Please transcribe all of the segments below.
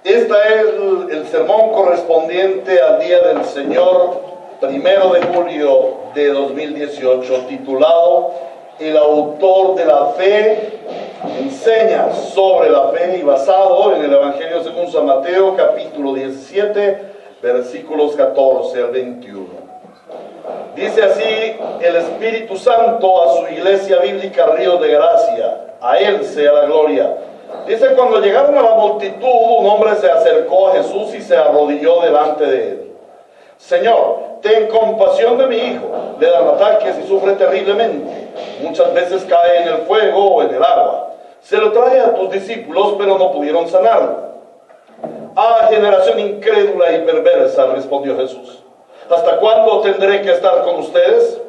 Este es el sermón correspondiente al Día del Señor, 1 de julio de 2018, titulado El autor de la fe enseña sobre la fe, y basado en el Evangelio según San Mateo, capítulo 17, versículos 14 al 21. Dice así el Espíritu Santo a su iglesia bíblica Río de Gracia, a Él sea la gloria. Dice: cuando llegaron a la multitud, un hombre se acercó a Jesús y se arrodilló delante de Él. Señor, ten compasión de mi hijo, le dan ataques y sufre terriblemente. Muchas veces cae en el fuego o en el agua. Se lo traje a tus discípulos, pero no pudieron sanarlo. Ah, generación incrédula y perversa, respondió Jesús. ¿Hasta cuándo tendré que estar con ustedes?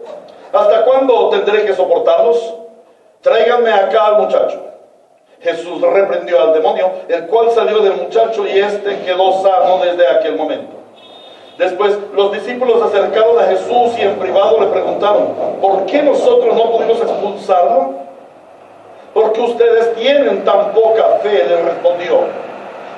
¿Hasta cuándo tendré que soportarlos? Tráiganme acá al muchacho. Jesús reprendió al demonio, el cual salió del muchacho y éste quedó sano desde aquel momento. Después los discípulos se acercaron a Jesús y en privado le preguntaron: ¿por qué nosotros no pudimos expulsarlo? Porque ustedes tienen tan poca fe, les respondió.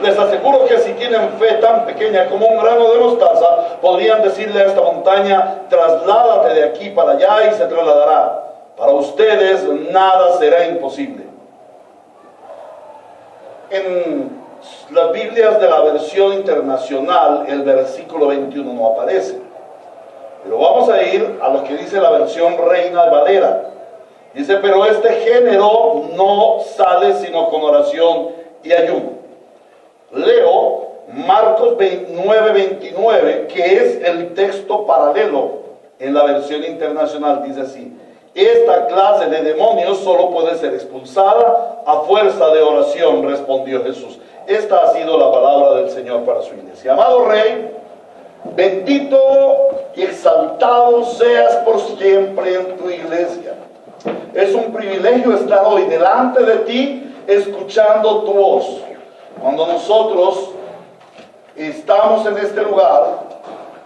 Les aseguro que si tienen fe tan pequeña como un grano de mostaza, podrían decirle a esta montaña: trasládate de aquí para allá, y se trasladará. Para ustedes nada será imposible. En las Biblias de la versión internacional, el versículo 21 no aparece. Pero vamos a ir a lo que dice la versión Reina Valera. Dice: pero este género no sale sino con oración y ayuno. Leo Marcos 9:29, que es el texto paralelo en la versión internacional. Dice así: esta clase de demonios solo puede ser expulsada a fuerza de oración, respondió Jesús. Esta ha sido la palabra del Señor para su iglesia. Amado Rey, bendito y exaltado seas por siempre en tu iglesia. Es un privilegio estar hoy delante de ti, escuchando tu voz. Cuando nosotros estamos en este lugar,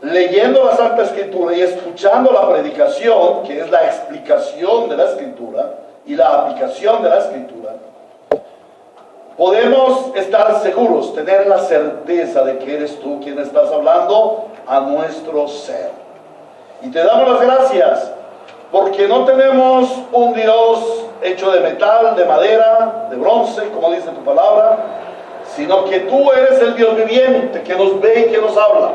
leyendo la Santa Escritura y escuchando la predicación, que es la explicación de la Escritura y la aplicación de la Escritura, podemos estar seguros, tener la certeza de que eres tú quien estás hablando a nuestro ser. Y te damos las gracias porque no tenemos un Dios hecho de metal, de madera, de bronce, como dice tu palabra, sino que tú eres el Dios viviente que nos ve y que nos habla.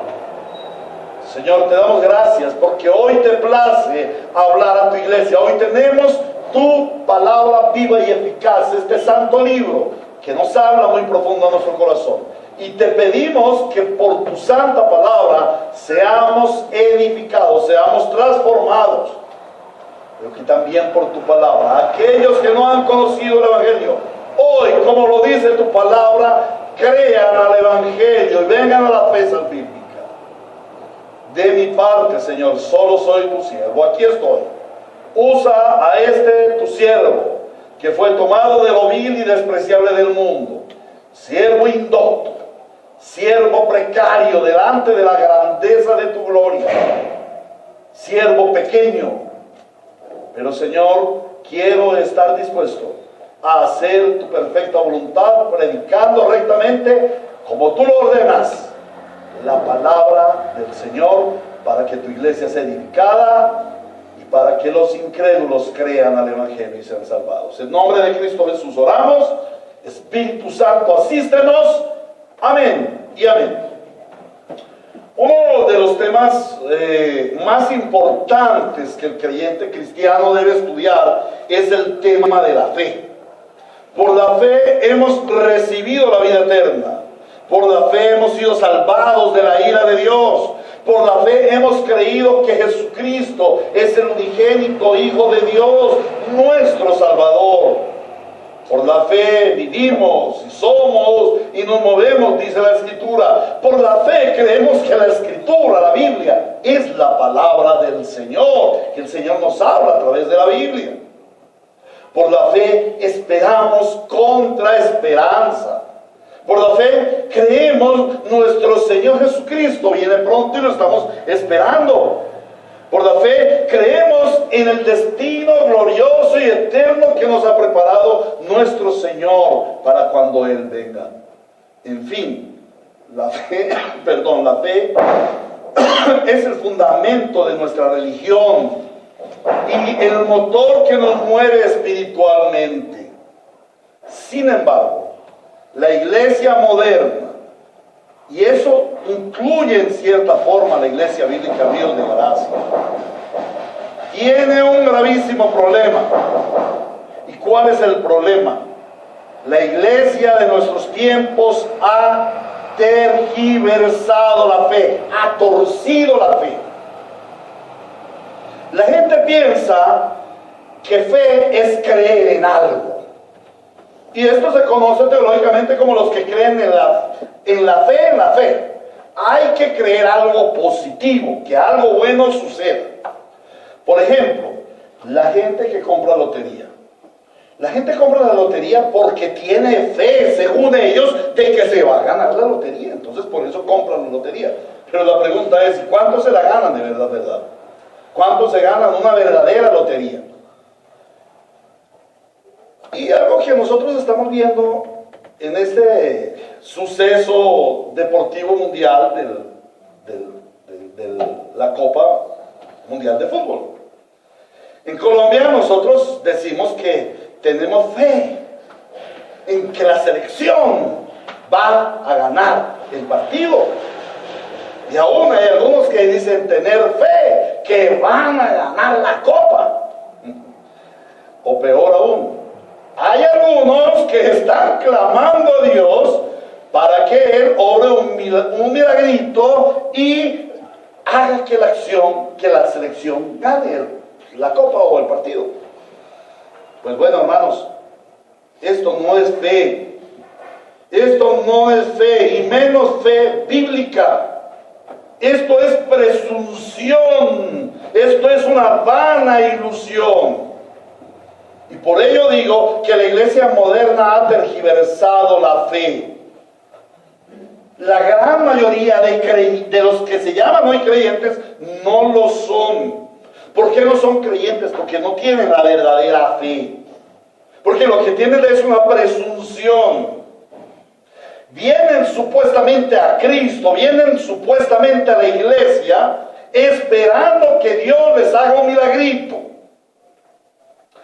Señor, te damos gracias porque hoy te place hablar a tu iglesia. Hoy tenemos tu palabra viva y eficaz, este santo libro que nos habla muy profundo a nuestro corazón. Y te pedimos que por tu santa palabra seamos edificados, seamos transformados. Pero que también por tu palabra, aquellos que no han conocido el Evangelio, hoy, como lo dice tu palabra, crean al Evangelio y vengan a la fe salvífica. De mi parte, Señor, solo soy tu siervo. Aquí estoy. Usa a este tu siervo, que fue tomado de lo vil y despreciable del mundo, siervo indocto, siervo precario delante de la grandeza de tu gloria, siervo pequeño. Pero, Señor, quiero estar dispuesto a hacer tu perfecta voluntad, predicando rectamente como tú lo ordenas la palabra del Señor, para que tu iglesia sea edificada y para que los incrédulos crean al Evangelio y sean salvados. En nombre de Cristo Jesús oramos. Espíritu Santo, asístenos. Amén y amén. Uno de los temas más importantes que el creyente cristiano debe estudiar es el tema de la fe. Por la fe hemos recibido la vida eterna. Por la fe hemos sido salvados de la ira de Dios. Por la fe hemos creído que Jesucristo es el unigénito Hijo de Dios, nuestro Salvador. Por la fe vivimos y somos y nos movemos, dice la Escritura. Por la fe creemos que la Escritura, la Biblia, es la palabra del Señor, que el Señor nos habla a través de la Biblia. Por la fe esperamos contra esperanza. Por la fe creemos nuestro Señor Jesucristo viene pronto y lo estamos esperando. Por la fe creemos en el destino glorioso y eterno que nos ha preparado nuestro Señor para cuando Él venga. En fin, La fe, perdón, la fe es el fundamento de nuestra religión y el motor que nos mueve espiritualmente. Sin embargo, la iglesia moderna, y eso incluye en cierta forma la iglesia bíblica Ríos de Gracia, tiene un gravísimo problema. ¿Y cuál es el problema? La iglesia de nuestros tiempos ha tergiversado la fe, ha torcido la fe. La gente piensa que fe es creer en algo. Y esto se conoce teológicamente como los que creen en la fe. Hay que creer algo positivo, que algo bueno suceda. Por ejemplo, la gente que compra lotería. La gente compra la lotería porque tiene fe, según ellos, de que se va a ganar la lotería. Entonces, por eso compran la lotería. Pero la pregunta es, ¿cuánto se la ganan de verdad? ¿Cuánto se ganan una verdadera lotería? Y algo que nosotros estamos viendo en este suceso deportivo mundial de la Copa Mundial de Fútbol. En Colombia nosotros decimos que tenemos fe en que la selección va a ganar el partido. Y aún hay algunos que dicen tener fe que van a ganar la copa. O peor aún, hay algunos que están clamando a Dios para que Él obre un milagrito y haga que la selección gane la copa o el partido. Pues bueno, hermanos, esto no es fe. Esto no es fe, y menos fe bíblica. Esto es presunción. Esto es una vana ilusión. Y por ello digo que la iglesia moderna ha tergiversado la fe. La gran mayoría de los que se llaman hoy creyentes no lo son. ¿Por qué no son creyentes? Porque no tienen la verdadera fe. Porque lo que tienen es una presunción. Vienen supuestamente a Cristo, vienen supuestamente a la iglesia, esperando que Dios les haga un milagrito.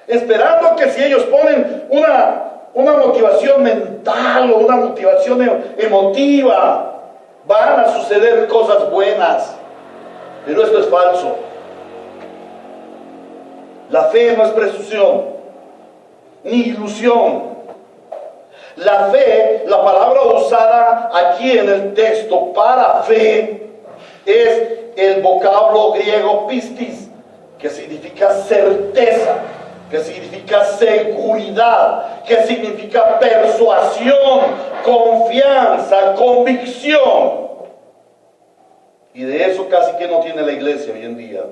Esperando que si ellos ponen una motivación mental o una motivación emotiva, van a suceder cosas buenas. Pero esto es falso. La fe no es presunción, ni ilusión. La fe, la palabra usada aquí en el texto para fe, es el vocablo griego pistis, que significa certeza, que significa seguridad, que significa persuasión, confianza, convicción. Y de eso casi que no tiene la iglesia hoy en día.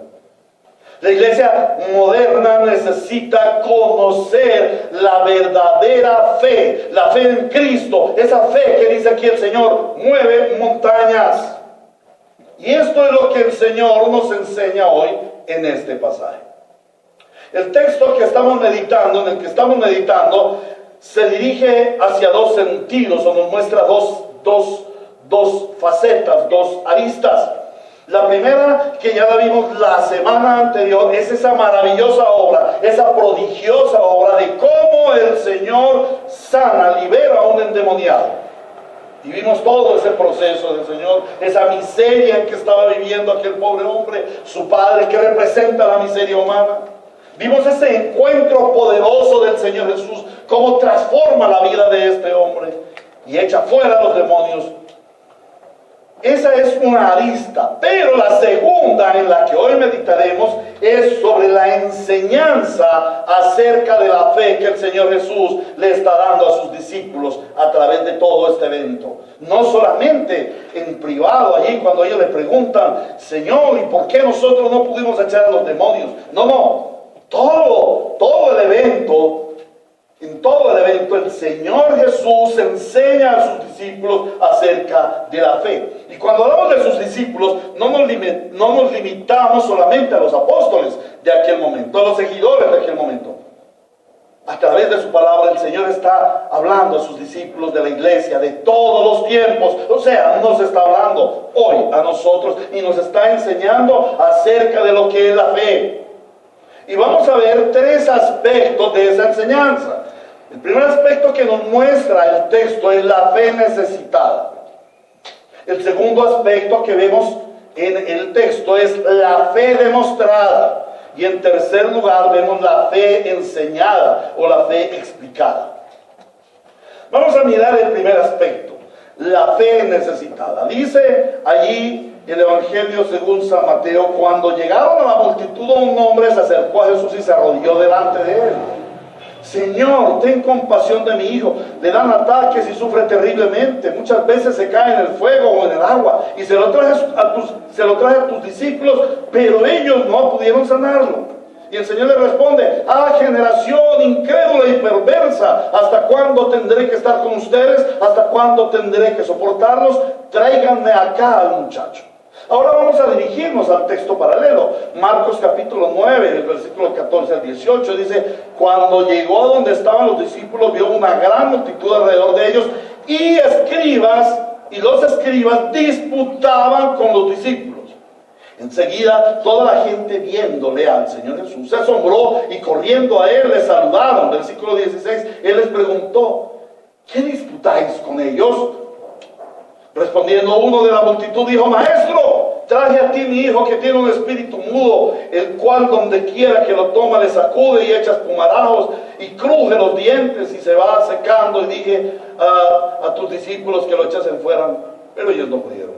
La iglesia moderna necesita conocer la verdadera fe, la fe en Cristo, esa fe que dice aquí el Señor, mueve montañas. Y esto es lo que el Señor nos enseña hoy en este pasaje. El texto que estamos meditando, en el que estamos meditando, se dirige hacia dos sentidos, o nos muestra dos facetas, dos aristas. La primera, que ya la vimos la semana anterior, es esa maravillosa obra, esa prodigiosa obra de cómo el Señor sana, libera a un endemoniado. Y vimos todo ese proceso del Señor, esa miseria en que estaba viviendo aquel pobre hombre, su padre, que representa la miseria humana. Vimos ese encuentro poderoso del Señor Jesús, cómo transforma la vida de este hombre y echa fuera a los demonios. Esa es una arista, pero la segunda en la que hoy meditaremos es sobre la enseñanza acerca de la fe que el Señor Jesús le está dando a sus discípulos a través de todo este evento. No solamente en privado, allí cuando ellos le preguntan, Señor, ¿y por qué nosotros no pudimos echar a los demonios? No, todo el evento. En todo el evento el Señor Jesús enseña a sus discípulos acerca de la fe. Y cuando hablamos de sus discípulos, no nos limitamos solamente a los apóstoles de aquel momento, a los seguidores de aquel momento. A través de su palabra el Señor está hablando a sus discípulos de la iglesia de todos los tiempos. O sea, nos está hablando hoy a nosotros y nos está enseñando acerca de lo que es la fe. Y vamos a ver 3 aspectos de esa enseñanza. El primer aspecto que nos muestra el texto es la fe necesitada. El segundo aspecto que vemos en el texto es la fe demostrada. Y en tercer lugar vemos la fe enseñada o la fe explicada. Vamos a mirar el primer aspecto, la fe necesitada. Dice allí el Evangelio según San Mateo: cuando llegaron a la multitud, un hombre se acercó a Jesús y se arrodilló delante de él. Señor, ten compasión de mi hijo. Le dan ataques y sufre terriblemente. Muchas veces se cae en el fuego o en el agua. Y se lo traje a tus discípulos, pero ellos no pudieron sanarlo. Y el Señor le responde: ah, generación incrédula y perversa, ¿hasta cuándo tendré que estar con ustedes? ¿Hasta cuándo tendré que soportarlos? Tráiganme acá al muchacho. Ahora vamos a dirigirnos al texto paralelo. Marcos capítulo 9, el versículo 14 al 18, dice: cuando llegó a donde estaban los discípulos, vio una gran multitud alrededor de ellos, y los escribas disputaban con los discípulos. Enseguida toda la gente, viéndole al Señor Jesús, se asombró y corriendo a él le saludaron. Versículo 16, él les preguntó: ¿qué disputáis con ellos? Respondiendo uno de la multitud dijo: maestro, traje a ti mi hijo que tiene un espíritu mudo, el cual donde quiera que lo toma le sacude y echa espumarajos y cruje los dientes y se va secando. Y dije a tus discípulos que lo echasen fuera, pero ellos no pudieron.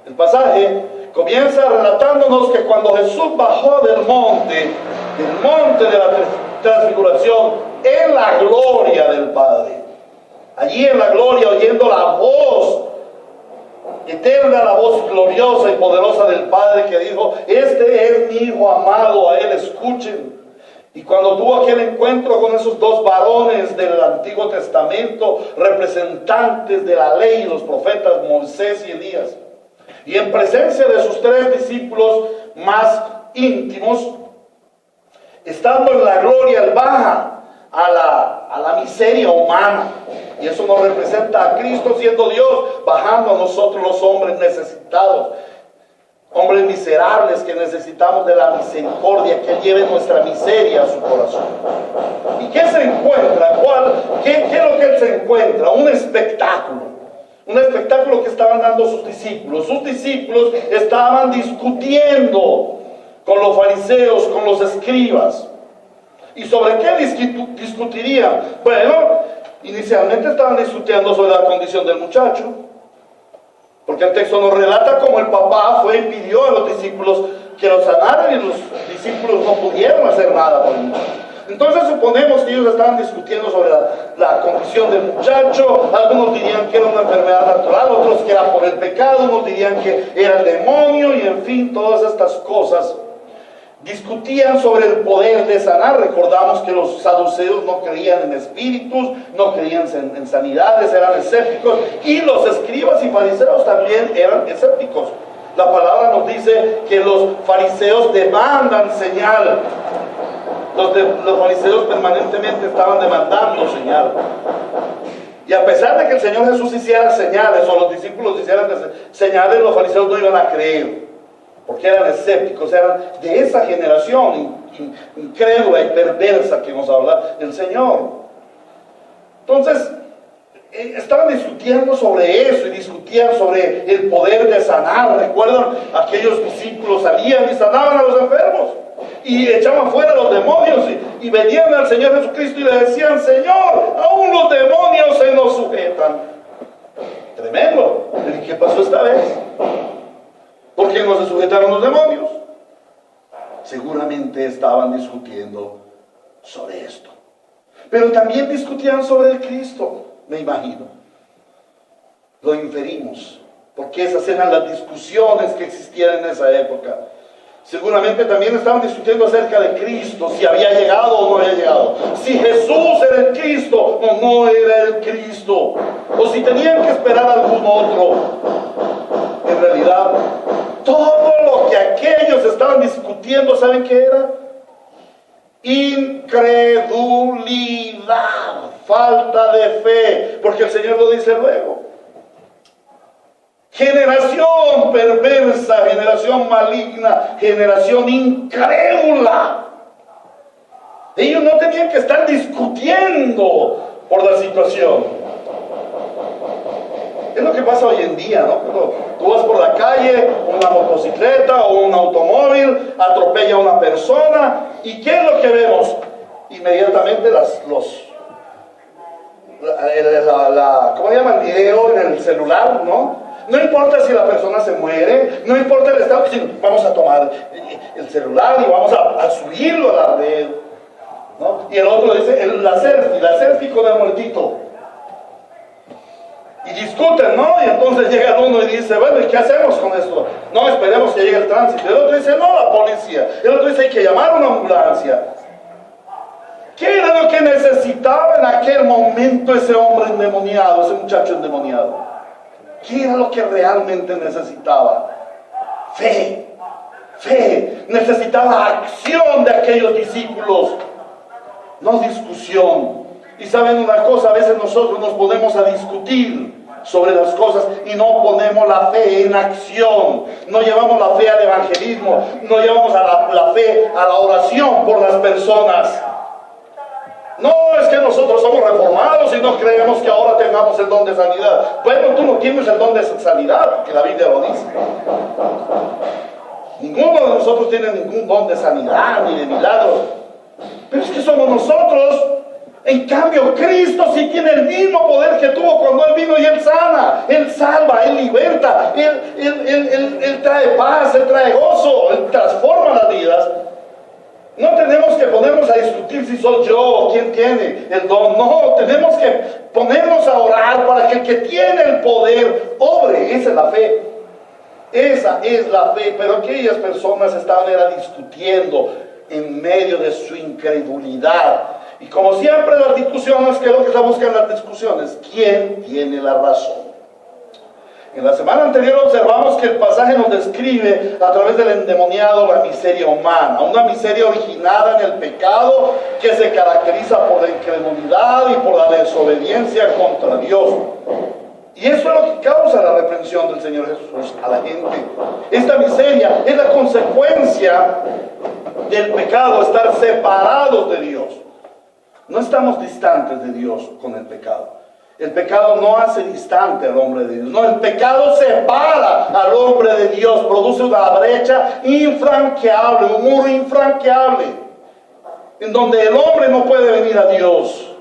El pasaje comienza relatándonos que cuando Jesús bajó del monte de la transfiguración, en la gloria del Padre, allí en la gloria, oyendo la voz eterna, la voz gloriosa y poderosa del Padre, que dijo: este es mi Hijo amado, a él escuchen. Y cuando tuvo aquel encuentro con esos 2 varones del Antiguo Testamento, representantes de la ley y los profetas, Moisés y Elías, y en presencia de sus 3 discípulos más íntimos, estando en la gloria, él baja a la miseria humana. Y eso nos representa a Cristo siendo Dios, bajando a nosotros los hombres necesitados, hombres miserables que necesitamos de la misericordia, que Él lleve nuestra miseria a su corazón. ¿Y qué se encuentra? ¿Qué es lo que Él se encuentra? Un espectáculo que estaban dando sus discípulos. Sus discípulos estaban discutiendo con los fariseos, con los escribas. ¿Y sobre qué discutirían? Bueno, inicialmente estaban discutiendo sobre la condición del muchacho, porque el texto nos relata cómo el papá fue y pidió a los discípulos que lo sanaran, y los discípulos no pudieron hacer nada por el muchacho. Entonces suponemos que ellos estaban discutiendo sobre la condición del muchacho. Algunos dirían que era una enfermedad natural, otros que era por el pecado, unos dirían que era el demonio, y en fin, todas estas cosas. Discutían sobre el poder de sanar. Recordamos que los saduceos no creían en espíritus, no creían en sanidades, eran escépticos, y los escribas y fariseos también eran escépticos. La palabra nos dice que los fariseos demandan señal. Los fariseos permanentemente estaban demandando señal. Y a pesar de que el Señor Jesús hiciera señales, o los discípulos hicieran señales, los fariseos no iban a creer, porque eran escépticos, eran de esa generación incrédula y perversa que nos habla el Señor. Entonces, estaban discutiendo sobre eso, y discutían sobre el poder de sanar. ¿Recuerdan? Aquellos discípulos salían y sanaban a los enfermos, y echaban fuera a los demonios, y venían al Señor Jesucristo y le decían: Señor, aún los demonios se nos sujetan. Tremendo. ¿Y qué pasó esta vez? ¿Por qué no se sujetaron los demonios? Seguramente estaban discutiendo sobre esto. Pero también discutían sobre el Cristo, me imagino. Lo inferimos, porque esas eran las discusiones que existían en esa época. Seguramente también estaban discutiendo acerca de Cristo, si había llegado o no había llegado, si Jesús era el Cristo o no era el Cristo, o si tenían que esperar algún otro. En realidad, todo lo que aquellos estaban discutiendo, ¿saben qué era? incredulidad, falta de fe, porque el Señor lo dice luego. Generación perversa, generación maligna, generación incrédula. Ellos no tenían que estar discutiendo por la situación. Es lo que pasa hoy en día, ¿no? Cuando tú vas por la calle, una motocicleta o un automóvil atropella a una persona, ¿y qué es lo que vemos? Inmediatamente ¿cómo se llama? El video en el celular, ¿no? No importa si la persona se muere, no importa el estado, sino vamos a tomar el celular y vamos a subirlo a la red, ¿no? Y el otro dice, la selfie con el muertito. Y discuten, ¿no? Y entonces llega uno y dice, bueno, ¿y qué hacemos con esto? No, esperemos que llegue el tránsito. Y el otro dice, no, la policía. Y el otro dice, hay que llamar a una ambulancia. ¿Qué era lo que necesitaba en aquel momento ese hombre endemoniado, ese muchacho endemoniado? ¿Qué era lo que realmente necesitaba? Fe. Necesitaba acción de aquellos discípulos, no discusión. Y saben una cosa, a veces nosotros nos ponemos a discutir sobre las cosas y no ponemos la fe en acción, no llevamos la fe al evangelismo, no llevamos la fe a la oración por las personas. No es que nosotros somos reformados y no creemos que ahora tengamos el don de sanidad. Bueno, tú no tienes el don de sanidad, porque la Biblia lo dice. Ninguno de nosotros tiene ningún don de sanidad ni de milagros, pero es que somos nosotros. En cambio, Cristo sí tiene el mismo poder que tuvo cuando Él vino y Él sana, Él salva, Él liberta, Él trae paz, Él trae gozo, Él transforma las vidas. No tenemos que ponernos a discutir si soy yo o quién tiene el don. No, tenemos que ponernos a orar para que el que tiene el poder obre. Esa es la fe. Esa es la fe. Pero aquellas personas estaban discutiendo en medio de su incredulidad. Y como siempre las discusiones, ¿qué es lo que se busca en las discusiones? ¿Quién tiene la razón? En la semana anterior observamos que el pasaje nos describe a través del endemoniado la miseria humana, una miseria originada en el pecado que se caracteriza por la incredulidad y por la desobediencia contra Dios. Y eso es lo que causa la reprensión del Señor Jesús a la gente. Esta miseria es la consecuencia del pecado, estar separados de Dios. No estamos distantes de Dios con el pecado. El pecado no hace distante al hombre de Dios. No, el pecado separa al hombre de Dios, produce una brecha infranqueable, un muro infranqueable, en donde el hombre no puede venir a Dios.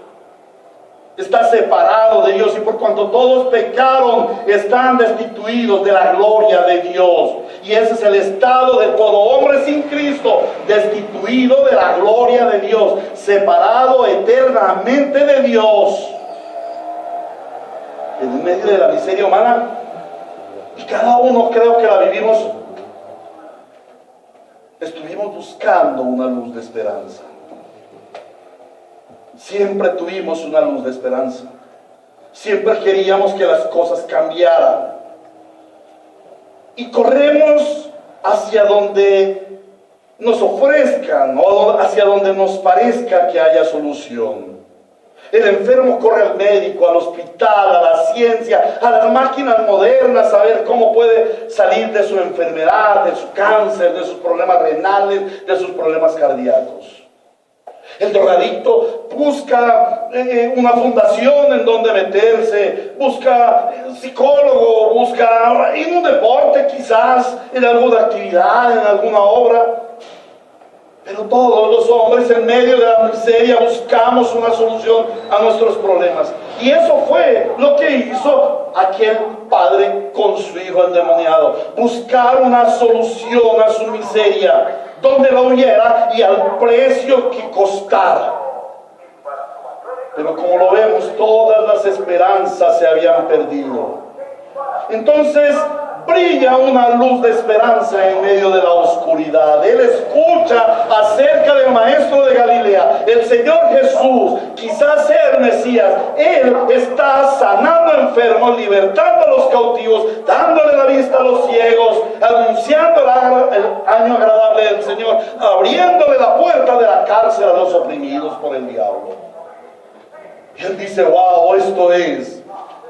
Está separado de Dios, y por cuanto todos pecaron, están destituidos de la gloria de Dios. Y ese es el estado de todo hombre sin Cristo, destituido de la gloria de Dios, separado eternamente de Dios, en medio de la miseria humana. Y cada uno, creo que la vivimos, estuvimos buscando una luz de esperanza. Siempre tuvimos una luz de esperanza. Siempre queríamos que las cosas cambiaran. Y corremos hacia donde nos ofrezcan o hacia donde nos parezca que haya solución. El enfermo corre al médico, al hospital, a la ciencia, a las máquinas modernas, a ver cómo puede salir de su enfermedad, de su cáncer, de sus problemas renales, de sus problemas cardíacos. El drogadicto busca una fundación en donde meterse, busca psicólogo, busca en un deporte quizás, en alguna actividad, en alguna obra. Pero todos los hombres en medio de la miseria buscamos una solución a nuestros problemas. Y eso fue lo que hizo aquel padre con su hijo endemoniado. Buscar una solución a su miseria, donde la hubiera y al precio que costara. Pero como lo vemos, todas las esperanzas se habían perdido. Entonces brilla una luz de esperanza en medio de la oscuridad. Él escucha acerca del maestro de Galilea, el Señor Jesús, quizás sea el Mesías. Él está sanando enfermos, libertando a los cautivos, dándole la vista a los ciegos, anunciando el año agradable del Señor, abriéndole la puerta de la cárcel a los oprimidos por el diablo. Y él dice: wow, esto es.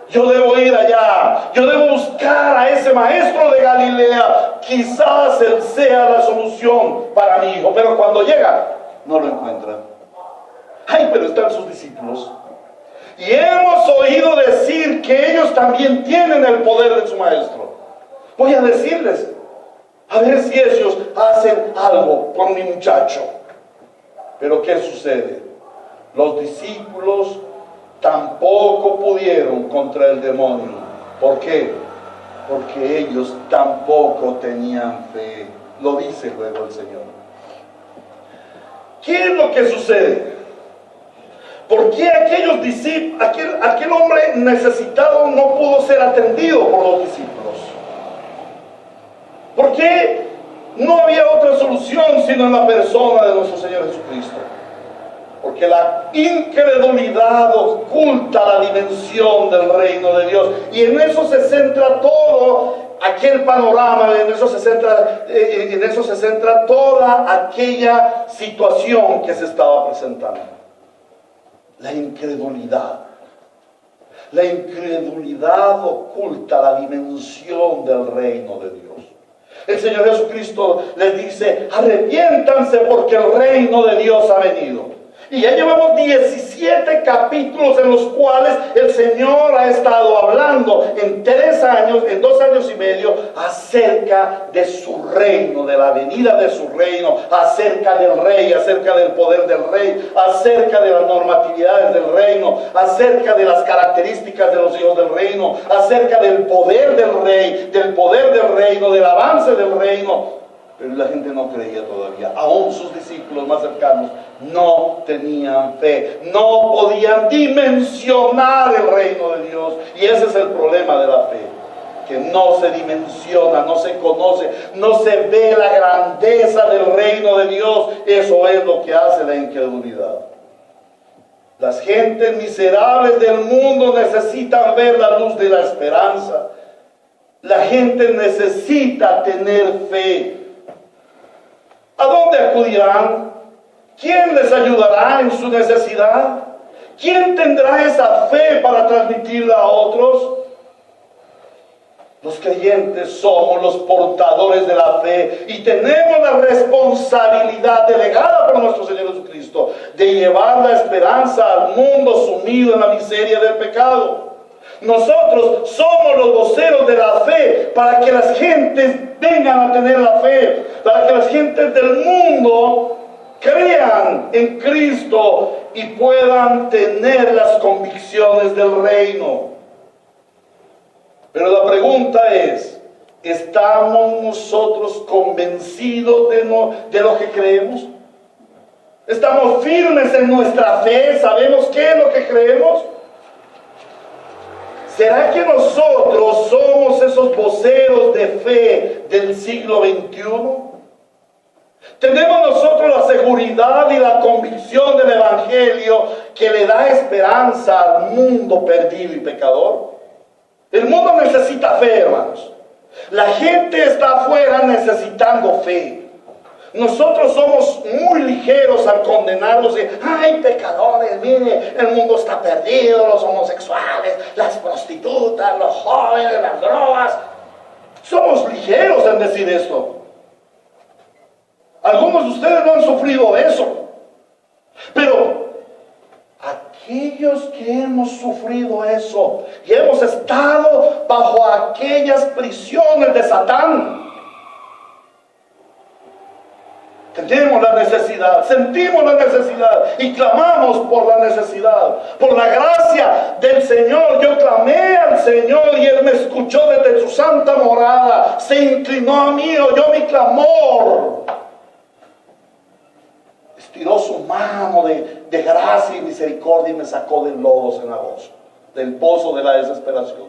Yo debo ir allá, yo debo buscar a ese maestro de Galilea. Quizás él sea la solución para mi hijo. Pero cuando llega, no lo encuentra. Ay, pero están sus discípulos. Y hemos oído decir que ellos también tienen el poder de su maestro. Voy a decirles, a ver si ellos hacen algo por mi muchacho. Pero ¿qué sucede? Los discípulos tampoco pudieron contra el demonio. ¿Por qué? Porque ellos tampoco tenían fe. Lo dice luego el Señor. ¿Qué es lo que sucede? ¿Por qué aquellos discípulos, aquel hombre necesitado no pudo ser atendido por los discípulos? ¿Por qué no había otra solución sino en la persona de nuestro Señor Jesucristo? Porque la incredulidad oculta la dimensión del reino de Dios. Y en eso se centra todo aquel panorama, en eso se centra toda aquella situación que se estaba presentando. La incredulidad. La incredulidad oculta la dimensión del reino de Dios. El Señor Jesucristo les dice: arrepiéntanse porque el reino de Dios ha venido. Y ya llevamos 17 capítulos en los cuales el Señor ha estado hablando en 2 años y medio, acerca de su reino, de la venida de su reino, acerca del rey, acerca del poder del rey, acerca de las normatividades del reino, acerca de las características de los hijos del reino, acerca del poder del rey, del avance del reino. Pero la gente no creía todavía. Aún sus discípulos más cercanos no tenían fe. No podían dimensionar el reino de Dios. Y ese es el problema de la fe. Que no se dimensiona, no se conoce, no se ve la grandeza del reino de Dios. Eso es lo que hace la incredulidad. Las gentes miserables del mundo necesitan ver la luz de la esperanza. La gente necesita tener fe. ¿A dónde acudirán? ¿Quién les ayudará en su necesidad? ¿Quién tendrá esa fe para transmitirla a otros? Los creyentes somos los portadores de la fe y tenemos la responsabilidad delegada por nuestro Señor Jesucristo de llevar la esperanza al mundo sumido en la miseria del pecado. Nosotros somos los voceros de la fe para que las gentes vengan a tener la fe, para que las gentes del mundo crean en Cristo y puedan tener las convicciones del reino. Pero la pregunta es: ¿estamos nosotros convencidos de lo que creemos? ¿Estamos firmes en nuestra fe? ¿Sabemos qué es lo que creemos? ¿Será que nosotros somos esos voceros de fe del siglo XXI? ¿Tenemos nosotros la seguridad y la convicción del Evangelio que le da esperanza al mundo perdido y pecador? El mundo necesita fe, hermanos. La gente está afuera necesitando fe. Nosotros somos muy ligeros al condenarlos y: ¡ay, pecadores! Mire, el mundo está perdido, los homosexuales, las prostitutas, los jóvenes, las drogas. Somos ligeros en decir esto. Algunos de ustedes no han sufrido eso. Pero aquellos que hemos sufrido eso y hemos estado bajo aquellas prisiones de Satán, tenemos la necesidad, sentimos la necesidad y clamamos por la necesidad. Por la gracia del Señor, yo clamé al Señor y Él me escuchó desde su santa morada. Se inclinó a mí, oyó mi clamor. Estiró su mano de gracia y misericordia y me sacó del lodo cenagoso, del pozo de la desesperación,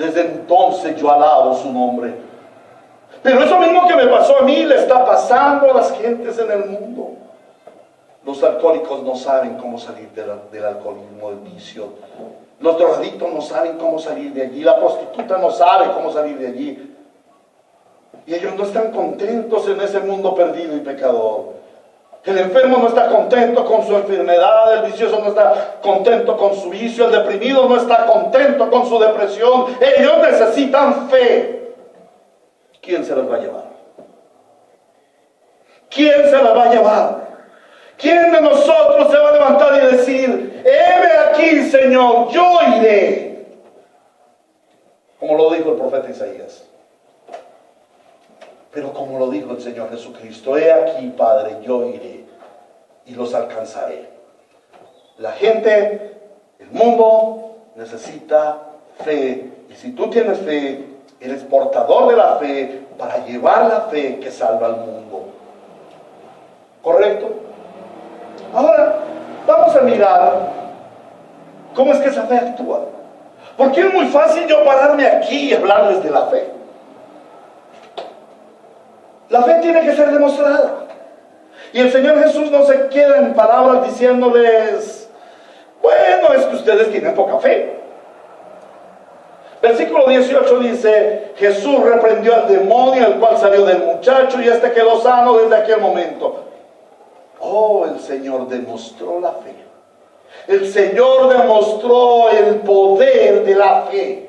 Desde entonces yo alabo su nombre. Pero eso mismo que me pasó a mí le está pasando a las gentes en el mundo. Los alcohólicos no saben cómo salir del alcoholismo, del vicio. Los drogadictos no saben cómo salir de allí. La prostituta no sabe cómo salir de allí. Y ellos no están contentos en ese mundo perdido y pecador. El enfermo no está contento con su enfermedad, el vicioso no está contento con su vicio, el deprimido no está contento con su depresión. Ellos necesitan fe. ¿Quién se las va a llevar? ¿Quién se las va a llevar? ¿Quién de nosotros se va a levantar y decir, heme aquí, Señor, yo iré? Como lo dijo el profeta Isaías. Pero como lo dijo el Señor Jesucristo, he aquí, Padre, yo iré y los alcanzaré. La gente, el mundo, necesita fe. Y si tú tienes fe, eres portador de la fe para llevar la fe que salva al mundo. ¿Correcto? Ahora, vamos a mirar cómo es que esa fe actúa. Porque es muy fácil yo pararme aquí y hablarles de la fe. La fe tiene que ser demostrada. Y el Señor Jesús no se queda en palabras diciéndoles, bueno, es que ustedes tienen poca fe. Versículo 18 dice, Jesús reprendió al demonio, el cual salió del muchacho, y este quedó sano desde aquel momento. Oh, el Señor demostró la fe. El Señor demostró el poder de la fe.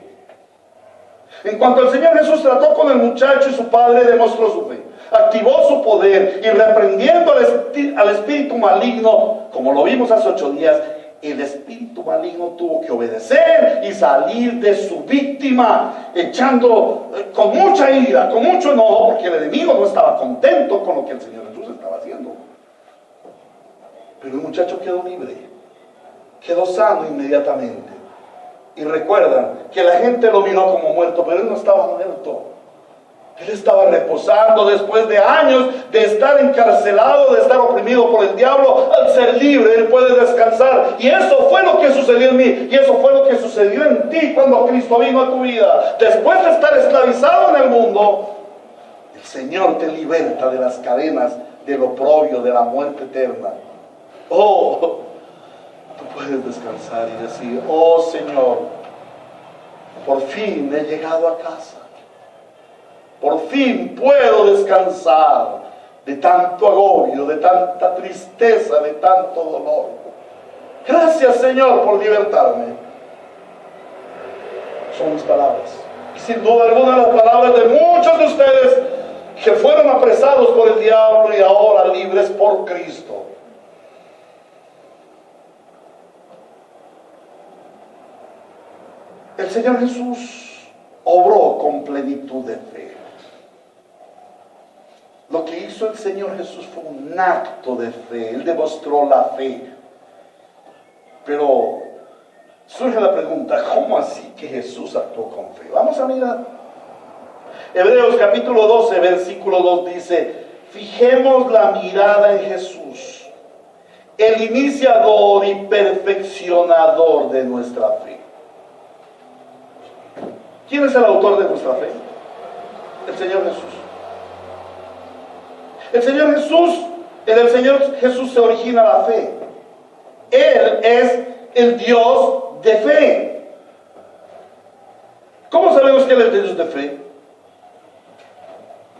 En cuanto el Señor Jesús trató con el muchacho y su padre demostró su fe. Activó su poder y reprendiendo al espíritu maligno, como lo vimos hace 8 días, el espíritu maligno tuvo que obedecer y salir de su víctima, echando con mucha ira, con mucho enojo, porque el enemigo no estaba contento con lo que el Señor Jesús estaba haciendo. Pero el muchacho quedó libre, quedó sano inmediatamente. Y recuerdan que la gente lo miró como muerto, pero él no estaba muerto. Él estaba reposando después de años de estar encarcelado, de estar oprimido por el diablo. Al ser libre, él puede descansar. Y eso fue lo que sucedió en mí. Y eso fue lo que sucedió en ti cuando Cristo vino a tu vida. Después de estar esclavizado en el mundo, el Señor te liberta de las cadenas del oprobio, de la muerte eterna. Oh, tú puedes descansar y decir, oh Señor, por fin he llegado a casa. Por fin puedo descansar de tanto agobio, de tanta tristeza, de tanto dolor. Gracias, Señor, por libertarme. Son mis palabras. Y sin duda alguna las palabras de muchos de ustedes que fueron apresados por el diablo y ahora libres por Cristo. El Señor Jesús obró con plenitud de fe. Lo que hizo el Señor Jesús fue un acto de fe. Él demostró la fe. Pero surge la pregunta, ¿cómo así que Jesús actuó con fe? Vamos a mirar. Hebreos capítulo 12, versículo 2 dice, fijemos la mirada en Jesús, el iniciador y perfeccionador de nuestra fe. ¿Quién es el autor de nuestra fe? El Señor Jesús. El Señor Jesús, en el Señor Jesús se origina la fe. Él es el Dios de fe. ¿Cómo sabemos que Él es el Dios de fe?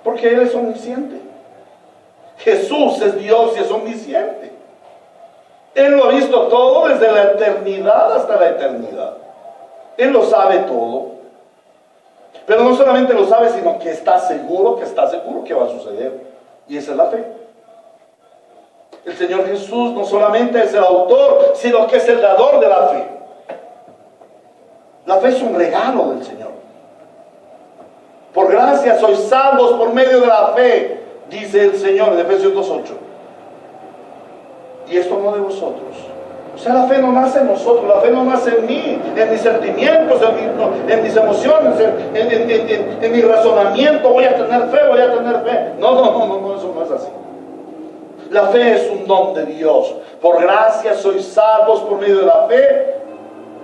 Porque Él es omnisciente. Jesús es Dios y es omnisciente. Él lo ha visto todo desde la eternidad hasta la eternidad. Él lo sabe todo. Pero no solamente lo sabe, sino que está seguro que va a suceder. Y esa es la fe. El Señor Jesús no solamente es el autor, sino que es el dador de la fe. La fe es un regalo del Señor. Por gracia sois salvos por medio de la fe, dice el Señor en Efesios 2:8. Y esto no de vosotros. O sea, la fe no nace en nosotros, la fe no nace en mí, en mis sentimientos, en mis emociones, en mi razonamiento. Voy a tener fe. No, eso no es así. La fe es un don de Dios. Por gracia sois salvos por medio de la fe.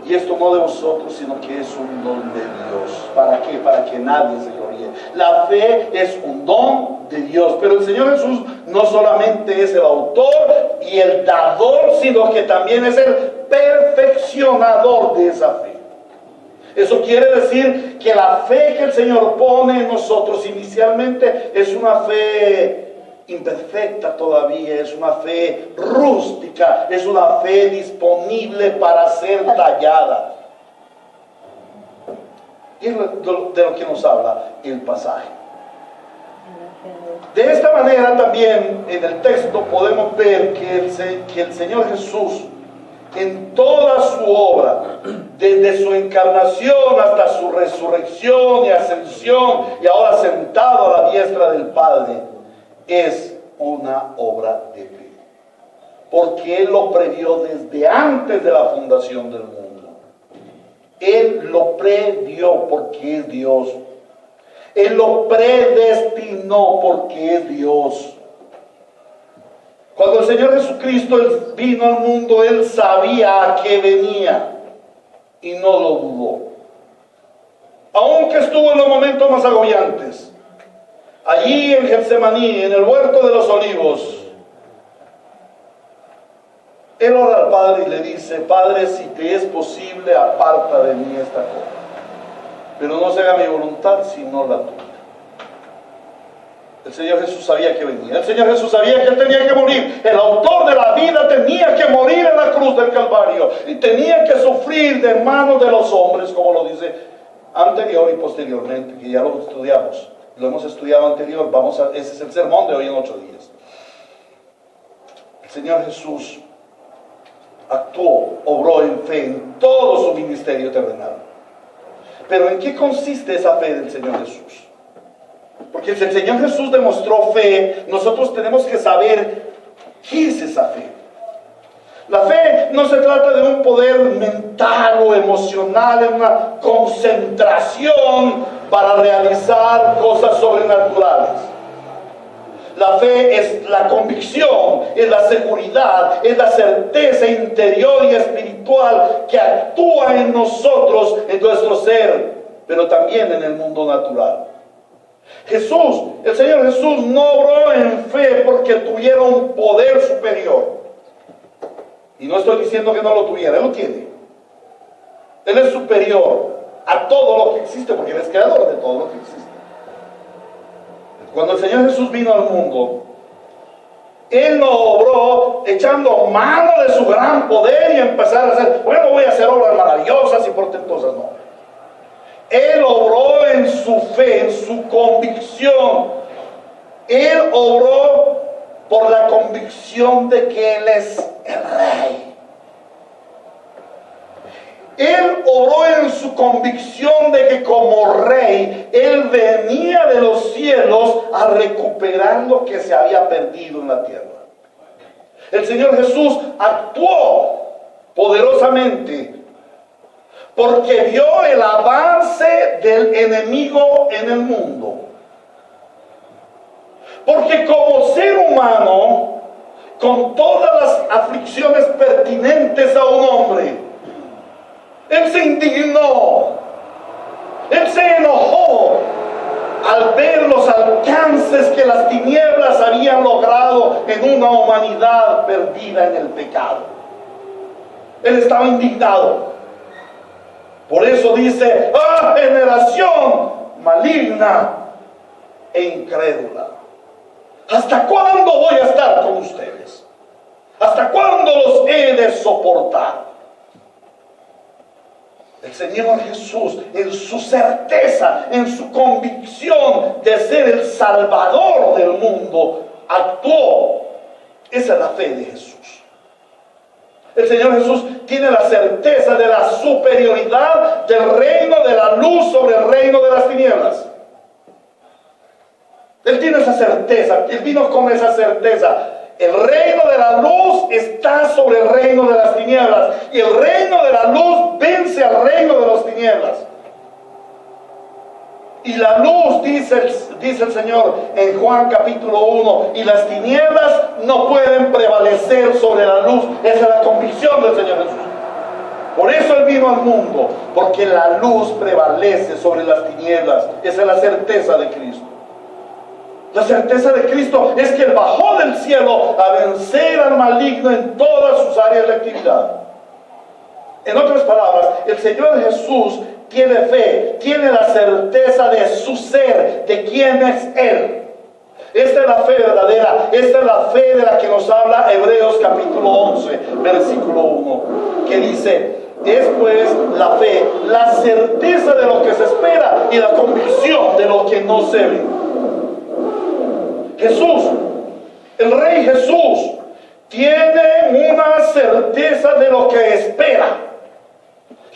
Y esto no de vosotros, sino que es un don de Dios. qué? Para que nadie se gloríe. La fe es un don de Dios, pero el Señor Jesús no solamente es el autor y el dador, sino que también es el perfeccionador de esa fe. Eso quiere decir que la fe que el Señor pone en nosotros inicialmente es una fe imperfecta todavía, es una fe rústica, es una fe disponible para ser tallada. Y es de lo que nos habla el pasaje. De esta manera también en el texto podemos ver que el Señor Jesús, en toda su obra, desde su encarnación hasta su resurrección y ascensión, y ahora sentado a la diestra del Padre, es una obra de fe. Porque Él lo previó desde antes de la fundación del mundo. Él lo previó porque es Dios. Él lo predestinó porque es Dios. Cuando el Señor Jesucristo vino al mundo, Él sabía a qué venía y no lo dudó. Aunque estuvo en los momentos más agobiantes, allí en Getsemaní, en el huerto de los olivos, Él ora al Padre y le dice: Padre, si te es posible, aparta de mí esta copa, pero no se haga mi voluntad sino la tuya. El Señor Jesús sabía que venía. El Señor Jesús sabía que Él tenía que morir. El autor de la vida tenía que morir en la cruz del Calvario y tenía que sufrir de manos de los hombres, como lo dice anterior y posteriormente, que ya lo estudiamos. Lo hemos estudiado anterior. Ese es el sermón de hoy en 8 días. El Señor Jesús actuó, obró en fe en todo su ministerio terrenal. Pero ¿en qué consiste esa fe del Señor Jesús? Porque si el Señor Jesús demostró fe, nosotros tenemos que saber qué es esa fe. La fe no se trata de un poder mental o emocional, en una concentración para realizar cosas sobrenaturales. La fe es la convicción, es la seguridad, es la certeza interior y espiritual que actúa en nosotros, en nuestro ser, pero también en el mundo natural. Jesús, el Señor Jesús no obró en fe porque tuviera un poder superior. Y no estoy diciendo que no lo tuviera, Él lo tiene. Él es superior a todo lo que existe porque Él es creador de todo lo que existe. Cuando el Señor Jesús vino al mundo, Él no obró echando mano de su gran poder y empezar a hacer, bueno, voy a hacer obras maravillosas y portentosas, no. Él obró en su fe, en su convicción. Él obró por la convicción de que Él es el Rey. Él obró en su convicción de que como Rey, Él venía de los cielos a recuperar lo que se había perdido en la tierra. El Señor Jesús actuó poderosamente porque vio el avance del enemigo en el mundo. Porque como ser humano, con todas las aflicciones pertinentes a un hombre, Él se indignó, Él se enojó al ver los alcances que las tinieblas habían logrado en una humanidad perdida en el pecado. Él estaba indignado. Por eso dice: ¡ah, generación maligna e incrédula! ¿Hasta cuándo voy a estar con ustedes? ¿Hasta cuándo los he de soportar? El Señor Jesús, en su certeza, en su convicción de ser el Salvador del mundo, actuó. Esa es la fe de Jesús. El Señor Jesús tiene la certeza de la superioridad del reino de la luz sobre el reino de las tinieblas. Él tiene esa certeza, Él vino con esa certeza. El reino de la luz está sobre el reino de las tinieblas, y el reino de la luz vence al reino de las tinieblas. Y la luz, dice el Señor en Juan capítulo 1, y las tinieblas no pueden prevalecer sobre la luz. Esa es la convicción del Señor Jesús. Por eso Él vino al mundo, porque la luz prevalece sobre las tinieblas. Esa es la certeza de Cristo. La certeza de Cristo es que Él bajó del cielo a vencer al maligno en todas sus áreas de actividad. En otras palabras, el Señor Jesús tiene fe, tiene la certeza de su ser, de quién es Él. Esta es la fe verdadera, esta es la fe de la que nos habla Hebreos capítulo 11, versículo 1, que dice: es pues la fe, la certeza de lo que se espera y la convicción de lo que no se ve. Jesús, el Rey Jesús, tiene una certeza de lo que espera.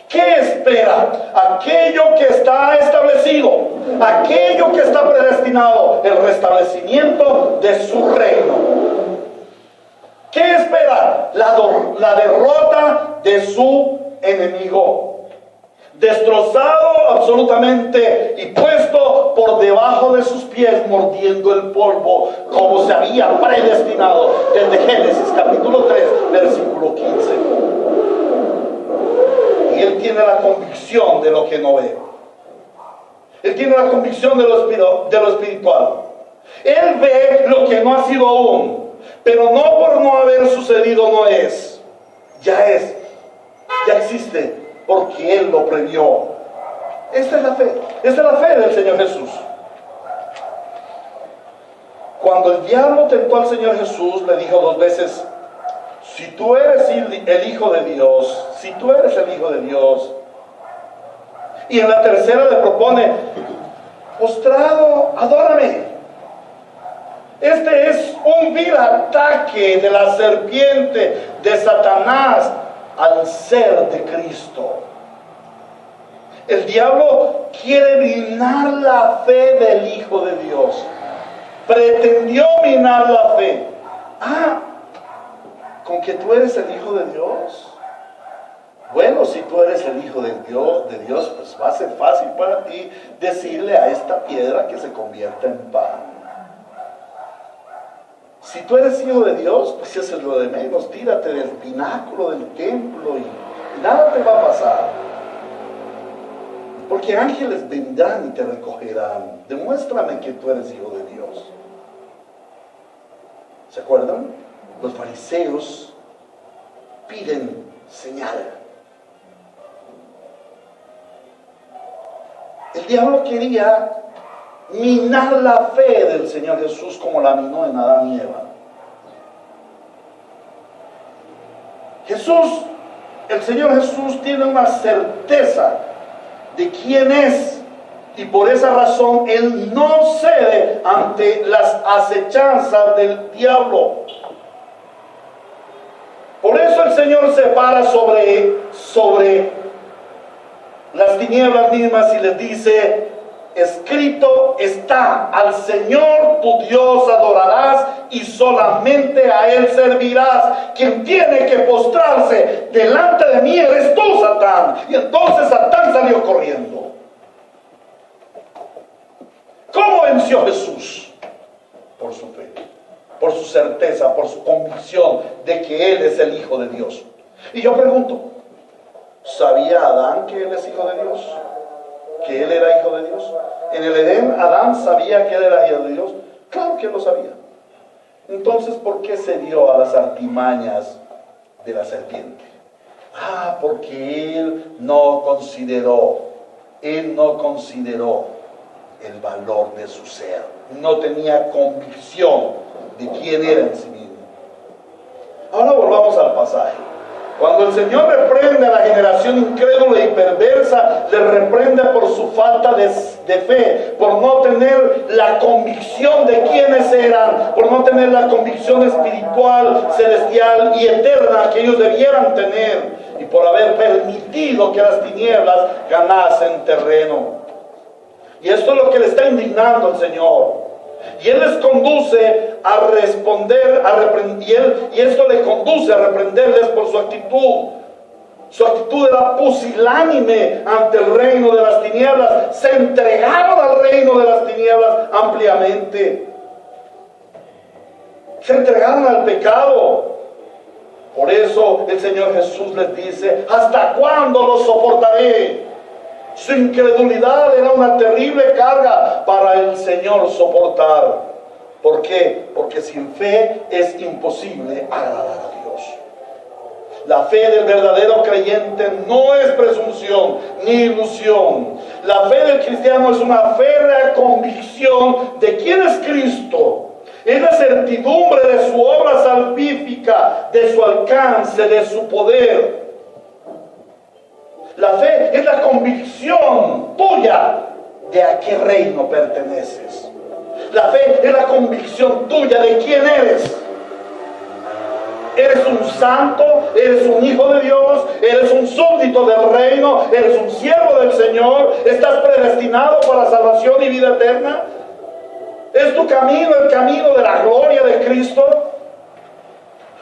¿Qué espera? Aquello que está establecido, aquello que está predestinado, el restablecimiento de su reino. ¿Qué espera? La derrota de su enemigo, destrozado absolutamente y puesto por debajo de sus pies, mordiendo el polvo, como se había predestinado desde Génesis capítulo 3, versículo 15. Y Él tiene la convicción de lo que no ve. Él tiene la convicción de lo espiritual. Él ve lo que no ha sido aún, pero no por no haber sucedido no es. Ya es, ya existe, porque Él lo previó. Esta es la fe, esta es la fe del Señor Jesús. Cuando el diablo tentó al Señor Jesús, le dijo 2 veces: si tú eres el Hijo de Dios, si tú eres el Hijo de Dios. Y en la tercera le propone: postrado, adórame. Este es un vil ataque de la serpiente, de Satanás, al ser de Cristo. El diablo quiere minar la fe del Hijo de Dios. Pretendió minar la fe. ¿Con que tú eres el Hijo de Dios? Bueno, si tú eres el Hijo de Dios, pues va a ser fácil para ti decirle a esta piedra que se convierta en pan. Si tú eres Hijo de Dios, pues eso es lo de menos. Tírate del pináculo del templo y nada te va a pasar. Porque ángeles vendrán y te recogerán. Demuéstrame que tú eres Hijo de Dios. ¿Se acuerdan? Los fariseos piden señal. El diablo quería minar la fe del Señor Jesús como la minó en Adán y Eva. Jesús, el Señor Jesús tiene una certeza de quién es, y por esa razón Él no cede ante las acechanzas del diablo. Por eso el Señor se para sobre las tinieblas mismas y les dice: escrito está, al Señor tu Dios adorarás y solamente a Él servirás. Quien tiene que postrarse delante de mí eres tú, Satán. Y entonces Satán salió corriendo. ¿Cómo venció Jesús? Por su fe, por su certeza, por su convicción de que Él es el Hijo de Dios. Y yo pregunto, ¿sabía Adán que Él es Hijo de Dios? ¿Que Él era Hijo de Dios? En el Edén, ¿Adán sabía que Él era Hijo de Dios? Claro que lo sabía. Entonces, ¿por qué se dio a las artimañas de la serpiente? Porque Él no consideró el valor de su ser. No tenía convicción de quién era en sí mismo. Ahora volvamos al pasaje. Cuando el Señor reprende a la generación incrédula y perversa, le reprende por su falta de fe, por no tener la convicción de quiénes eran, por no tener la convicción espiritual, celestial y eterna que ellos debieran tener, y por haber permitido que las tinieblas ganasen terreno. Y esto es lo que le está indignando al Señor. Y Él les conduce a responder, y esto le conduce a reprenderles por su actitud. Su actitud era pusilánime ante el reino de las tinieblas. Se entregaron al reino de las tinieblas ampliamente. Se entregaron al pecado. Por eso el Señor Jesús les dice: ¿hasta cuándo los soportaré? Su incredulidad era una terrible carga para el Señor soportar. ¿Por qué? Porque sin fe es imposible agradar a Dios. La fe del verdadero creyente no es presunción ni ilusión. La fe del cristiano es una férrea convicción de quién es Cristo. Es la certidumbre de su obra salvífica, de su alcance, de su poder. La fe es la convicción tuya de a qué reino perteneces. La fe es la convicción tuya de quién eres. Eres un santo, eres un hijo de Dios, eres un súbdito del reino, eres un siervo del Señor, estás predestinado para salvación y vida eterna. ¿Es tu camino el camino de la gloria de Cristo?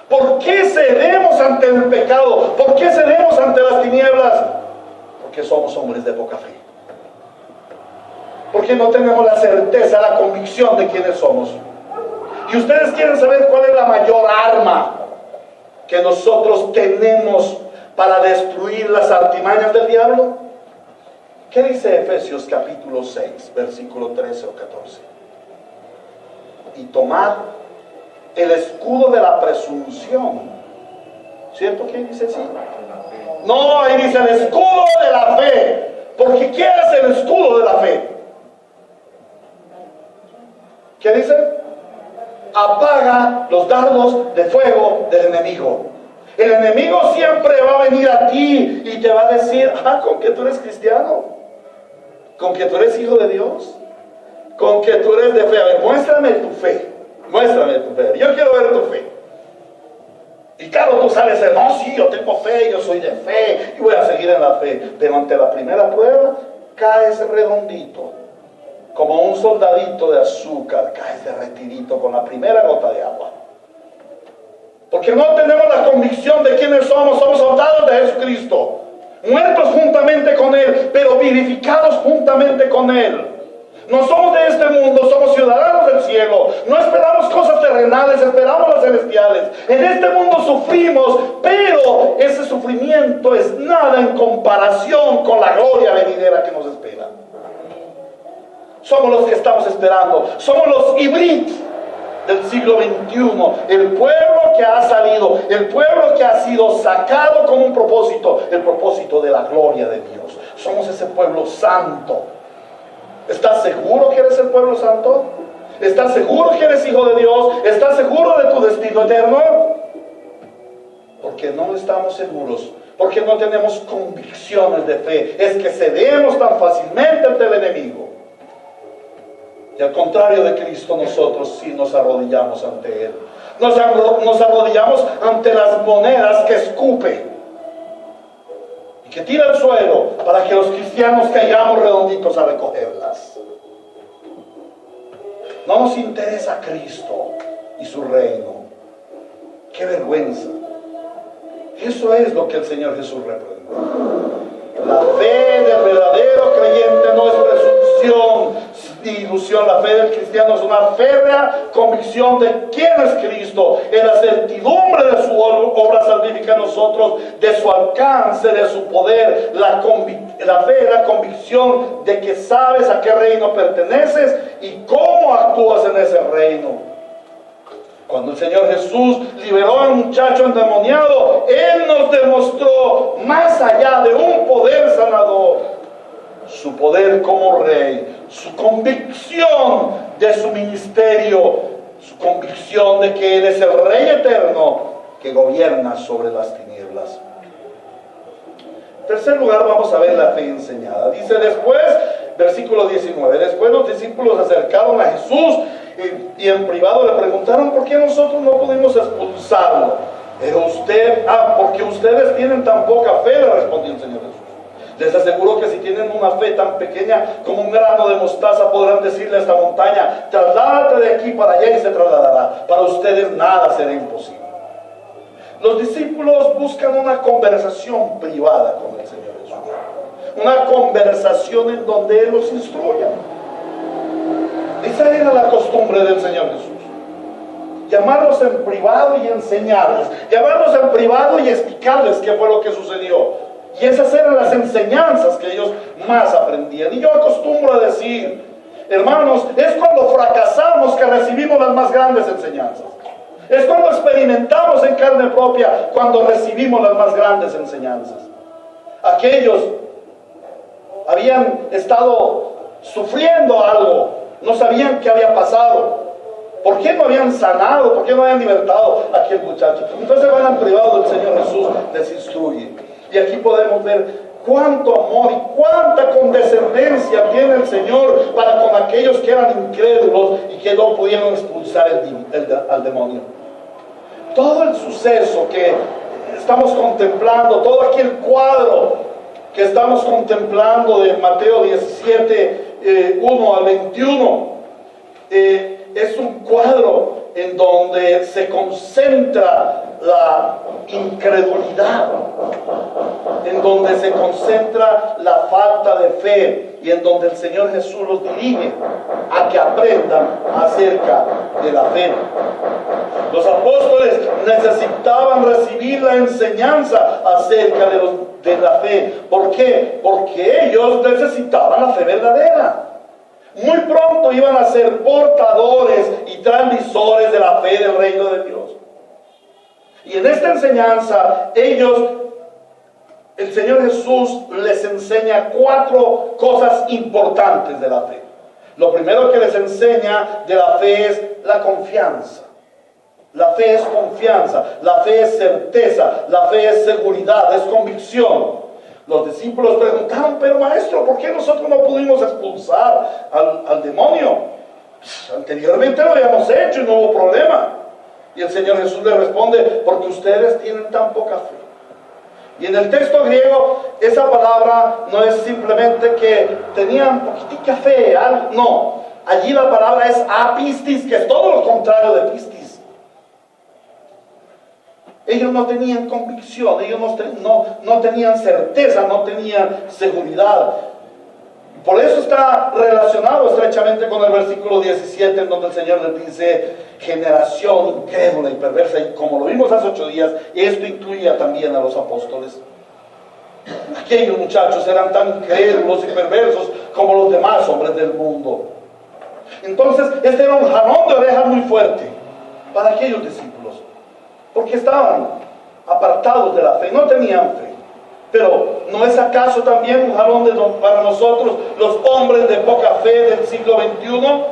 ¿Por qué cedemos ante el pecado? ¿Por qué cedemos ante las tinieblas? Porque somos hombres de poca fe. Porque no tenemos la certeza, la convicción de quiénes somos. Y ustedes quieren saber cuál es la mayor arma que nosotros tenemos para destruir las artimañas del diablo. ¿Qué dice Efesios capítulo 6, versículo 13 o 14? Y tomad el escudo de la presunción. ¿Cierto que dice así? No, ahí dice el escudo de la fe. Porque ¿qué es el escudo de la fe? ¿Qué dice? Apaga los dardos de fuego del enemigo. El enemigo siempre va a venir a ti y te va a decir: con que tú eres cristiano, con que tú eres hijo de Dios, con que tú eres de fe. A ver, muéstrame tu fe. Muéstrame tu fe. Yo quiero ver tu fe. Y claro, tú sales de: no, sí, yo tengo fe, yo soy de fe y voy a seguir en la fe. Pero ante la primera prueba, caes redondito, como un soldadito de azúcar, caes derretidito con la primera gota de agua. Porque no tenemos la convicción de quiénes somos. Somos soldados de Jesucristo, muertos juntamente con Él, pero vivificados juntamente con Él. No somos de este mundo, somos ciudadanos del cielo. No esperamos cosas terrenales, esperamos las celestiales. En este mundo sufrimos, pero ese sufrimiento es nada en comparación con la gloria venidera que nos espera. Somos los que estamos esperando. Somos los híbridos del siglo XXI. El pueblo que ha salido, el pueblo que ha sido sacado con un propósito, el propósito de la gloria de Dios. Somos ese pueblo santo. ¿Estás seguro que eres el pueblo santo? ¿Estás seguro que eres hijo de Dios? ¿Estás seguro de tu destino eterno? Porque no estamos seguros, porque no tenemos convicciones de fe. Es que cedemos tan fácilmente ante el enemigo. Y al contrario de Cristo, nosotros sí nos arrodillamos ante Él. Nos arrodillamos ante las monedas que escupe y que tira al suelo, para que los cristianos caigamos redonditos a recogerlas. No nos interesa Cristo y su reino. ¡Qué vergüenza! Eso es lo que el Señor Jesús reprende. La fe del verdadero creyente no es presunción ni ilusión. La fe del cristiano es una férrea convicción de quién es Cristo, en la certidumbre de su obra salvífica en nosotros, de su alcance, de su poder. La fe es la convicción de que sabes a qué reino perteneces y cómo actúas en ese reino. Cuando el Señor Jesús liberó a un muchacho endemoniado, Él nos demostró, más allá de un poder sanador, su poder como rey, su convicción de su ministerio, su convicción de que Él es el Rey eterno que gobierna sobre las tinieblas. En tercer lugar, vamos a ver la fe enseñada. Dice después, versículo 19, después los discípulos se acercaron a Jesús y en privado le preguntaron: ¿por qué nosotros no pudimos expulsarlo? Pero porque ustedes tienen tan poca fe, le respondió el Señor Jesús. Les aseguro que si tienen una fe tan pequeña como un grano de mostaza, podrán decirle a esta montaña: trasládate de aquí para allá, y se trasladará. Para ustedes nada será imposible. Los discípulos buscan una conversación privada con el Señor Jesús, una conversación en donde Él los instruya. Esa era la costumbre del Señor Jesús. llamarlos en privado y enseñarles, llamarlos en privado y explicarles qué fue lo que sucedió. Y esas eran las enseñanzas que ellos más aprendían. Y yo acostumbro a decir, hermanos, es cuando fracasamos que recibimos las más grandes enseñanzas. Es cuando experimentamos en carne propia, cuando recibimos las más grandes enseñanzas. Aquellos habían estado sufriendo algo, no sabían qué había pasado. ¿Por qué no habían sanado? ¿Por qué no habían libertado a aquel muchacho? Entonces van al privado del Señor Jesús, les instruye. Y aquí podemos ver cuánto amor y cuánta condescendencia tiene el Señor para con aquellos que eran incrédulos y que no pudieron expulsar al demonio. Todo el suceso que estamos contemplando, todo aquel cuadro que estamos contemplando de Mateo 17, 1 al 21, es un cuadro en donde se concentra la incredulidad, en donde se concentra la falta de fe y en donde el Señor Jesús los dirige a que aprendan acerca de la fe. Los apóstoles necesitaban recibir la enseñanza acerca de la fe. ¿Por qué? Porque ellos necesitaban la fe verdadera. Muy pronto iban a ser portadores y transmisores de la fe del reino de Dios. Y en esta enseñanza, el Señor Jesús les enseña 4 cosas importantes de la fe. Lo primero que les enseña de la fe es la confianza. La fe es confianza, la fe es certeza, la fe es seguridad, es convicción. Los discípulos preguntaron, pero maestro, ¿por qué nosotros no pudimos expulsar al demonio? Anteriormente lo habíamos hecho y no hubo problema. Y el Señor Jesús le responde, porque ustedes tienen tan poca fe. Y en el texto griego, esa palabra no es simplemente que tenían poquitica fe, no. Allí la palabra es apistis, que es todo lo contrario de pistis. Ellos no tenían convicción, ellos no tenían certeza, no tenían seguridad. Por eso está relacionado estrechamente con el versículo 17, en donde el Señor les dice, generación incrédula y perversa. Y como lo vimos hace 8 días, esto incluía también a los apóstoles. Aquellos muchachos eran tan incrédulos y perversos como los demás hombres del mundo. Entonces, este era un jalón de orejas muy fuerte para aquellos discípulos, porque estaban apartados de la fe, no tenían fe. Pero ¿no es acaso también un jalón para nosotros, los hombres de poca fe del siglo XXI?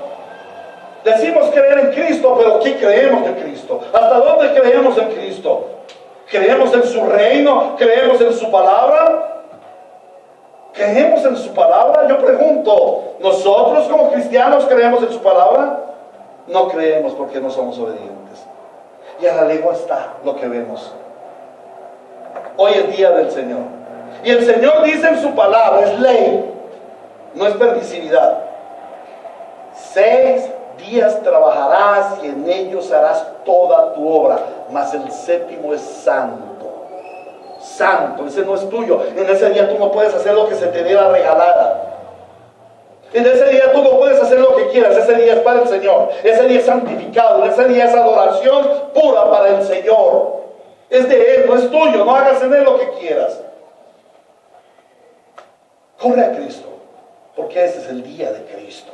Decimos creer en Cristo, pero ¿qué creemos de Cristo? ¿Hasta dónde creemos en Cristo? ¿Creemos en su reino? ¿Creemos en su palabra? ¿Creemos en su palabra? Yo pregunto, ¿nosotros como cristianos creemos en su palabra? No creemos porque no somos obedientes. Y a la legua está lo que vemos. Hoy es día del Señor. Y el Señor dice en su palabra, es ley, no es permisividad. 6 días trabajarás y en ellos harás toda tu obra, mas el 7º es santo. Santo, ese no es tuyo. En ese día tú no puedes hacer lo que se te diera regalada. En ese día tú no puedes hacer lo que quieras. Ese día es para el Señor. Ese día es santificado. Ese día es adoración pura para el Señor. Es de Él, no es tuyo. No hagas en Él lo que quieras. Corre a Cristo, porque ese es el día de Cristo.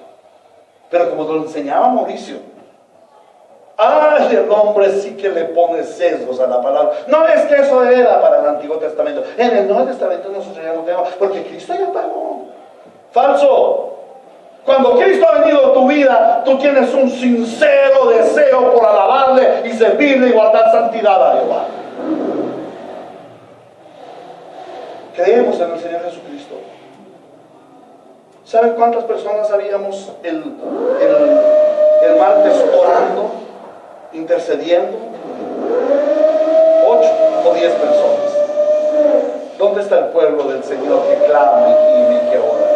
Pero como lo enseñaba Mauricio, el hombre sí que le pone sesgos a la palabra. No es que eso era para el Antiguo Testamento. En el Nuevo Testamento nosotros ya no tenemos, porque Cristo ya pagó. Falso. Cuando Cristo ha venido a tu vida, tú tienes un sincero deseo por alabarle y servirle y guardar santidad a Jehová. Creemos en el Señor Jesucristo. ¿Saben cuántas personas habíamos el martes orando, intercediendo? 8 o 10 personas. ¿Dónde está el pueblo del Señor que clama y gime y que ora?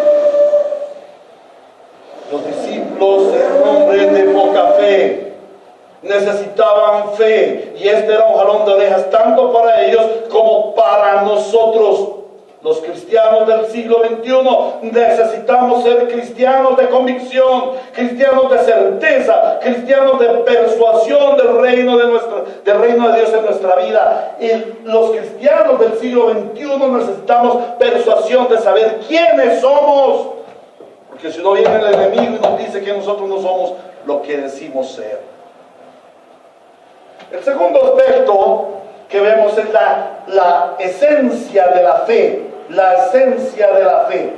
Los discípulos eran hombres de poca fe, necesitaban fe, y este era un jalón de orejas tanto para ellos como para nosotros. Los cristianos del siglo XXI necesitamos ser cristianos de convicción, cristianos de certeza, cristianos de persuasión del reino de Dios en nuestra vida. Y los cristianos del siglo XXI necesitamos persuasión de saber quiénes somos. Porque si no viene el enemigo y nos dice que nosotros no somos lo que decimos ser. El segundo aspecto que vemos es la esencia de la fe. La esencia de la fe,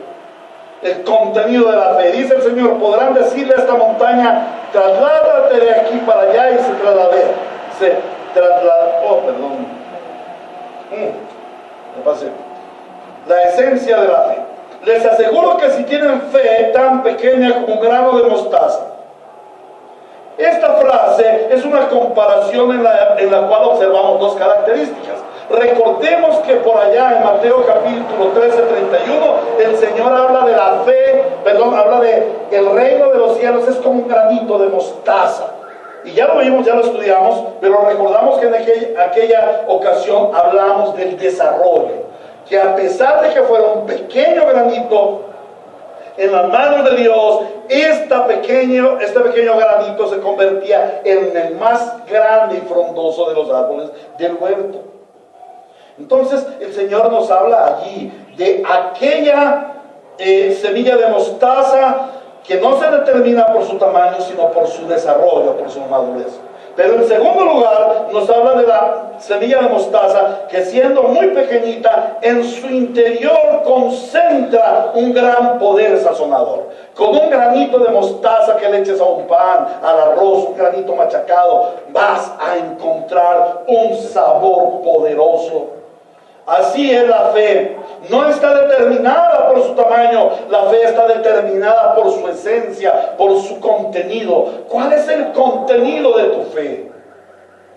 el contenido de la fe. Dice el Señor: podrán decirle a esta montaña, trasládate de aquí para allá, y se trasladó. Me pasé. La esencia de la fe. Les aseguro que si tienen fe tan pequeña como un grano de mostaza. Esta frase es una comparación en la cual observamos dos características. Recordemos que por allá en Mateo capítulo 13, 31, el Señor habla de la fe, habla de el reino de los cielos es como un granito de mostaza. Y ya lo vimos, ya lo estudiamos, pero recordamos que en aquella ocasión hablamos del desarrollo. Que a pesar de que fuera un pequeño granito en las manos de Dios, este pequeño granito se convertía en el más grande y frondoso de los árboles del huerto. Entonces el Señor nos habla allí de aquella semilla de mostaza que no se determina por su tamaño, sino por su desarrollo, por su madurez. Pero en segundo lugar nos habla de la semilla de mostaza que, siendo muy pequeñita, en su interior concentra un gran poder sazonador. Con un granito de mostaza que le eches a un pan, al arroz, un granito machacado, vas a encontrar un sabor poderoso. Así es la fe. No está determinada por su tamaño, la fe está determinada por su esencia, por su contenido. ¿Cuál es el contenido de tu fe?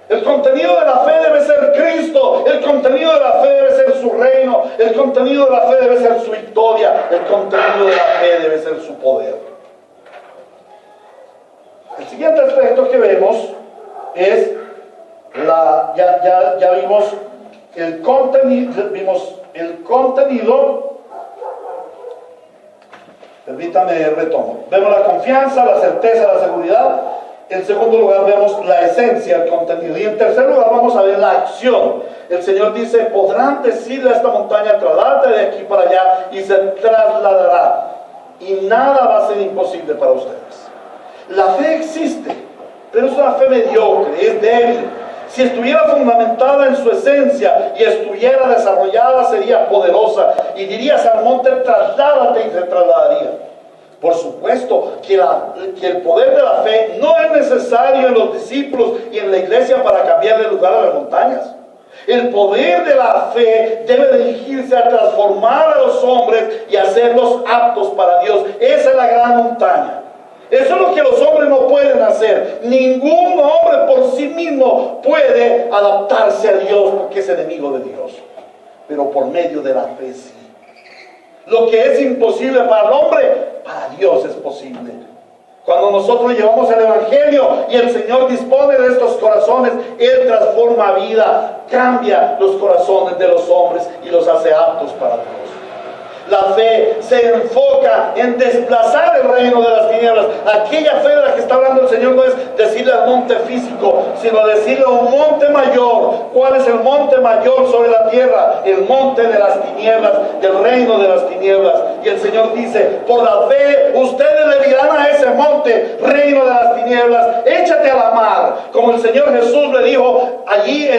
El contenido de la fe debe ser Cristo, el contenido de la fe debe ser su reino, el contenido de la fe debe ser su victoria, el contenido de la fe debe ser su poder. El siguiente aspecto que vemos es ya vimos el contenido, permítame retomo. Vemos la confianza, la certeza, la seguridad. En segundo lugar vemos la esencia, el contenido. Y en tercer lugar vamos a ver la acción. El Señor dice: podrán decirle a esta montaña, trasládate de aquí para allá, y se trasladará. Y nada va a ser imposible para ustedes. La fe existe, pero es una fe mediocre, es débil. Si estuviera fundamentada en su esencia y estuviera desarrollada, sería poderosa. Y dirías al monte, trasládate, y se trasladaría. Por supuesto que el poder de la fe no es necesario en los discípulos y en la iglesia para cambiar de lugar a las montañas. El poder de la fe debe dirigirse a transformar a los hombres y hacerlos aptos para Dios. Esa es la gran montaña. Eso es lo que los hombres no pueden hacer. Ningún hombre por sí mismo puede adaptarse a Dios porque es enemigo de Dios. Pero por medio de la fe sí. Lo que es imposible para el hombre, para Dios es posible. Cuando nosotros llevamos el Evangelio y el Señor dispone de estos corazones, Él transforma vida, cambia los corazones de los hombres y los hace aptos para Dios. La fe se enfoca en desplazar el reino de las tinieblas. Aquella fe de la que está hablando el Señor no es decirle al monte físico, sino decirle a un monte mayor. ¿Cuál es el monte mayor sobre la tierra? El monte de las tinieblas, del reino de las tinieblas. Y el Señor dice: por la fe ustedes le dirán a ese monte, reino de las tinieblas, échate a la mar. Como el Señor Jesús le dijo allí,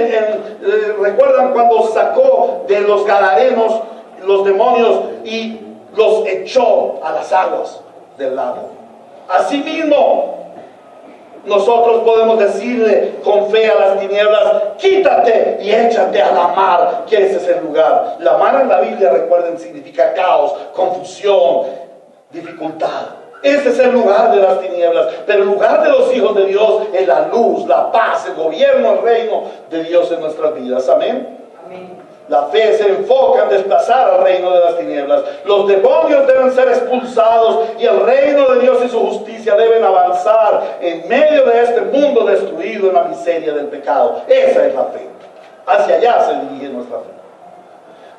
recuerdan cuando sacó de los gadarenos los demonios y los echó a las aguas del lago. Asimismo, nosotros podemos decirle con fe a las tinieblas: quítate y échate a la mar, que ese es el lugar. La mar en la Biblia, recuerden, significa caos, confusión, dificultad. Ese es el lugar de las tinieblas. Pero el lugar de los hijos de Dios es la luz, la paz, el gobierno, el reino de Dios en nuestras vidas. Amén. Amén. La fe se enfoca en desplazar al reino de las tinieblas. Los demonios deben ser expulsados y el reino de Dios y su justicia deben avanzar en medio de este mundo destruido en la miseria del pecado. Esa es la fe. Hacia allá se dirige nuestra fe.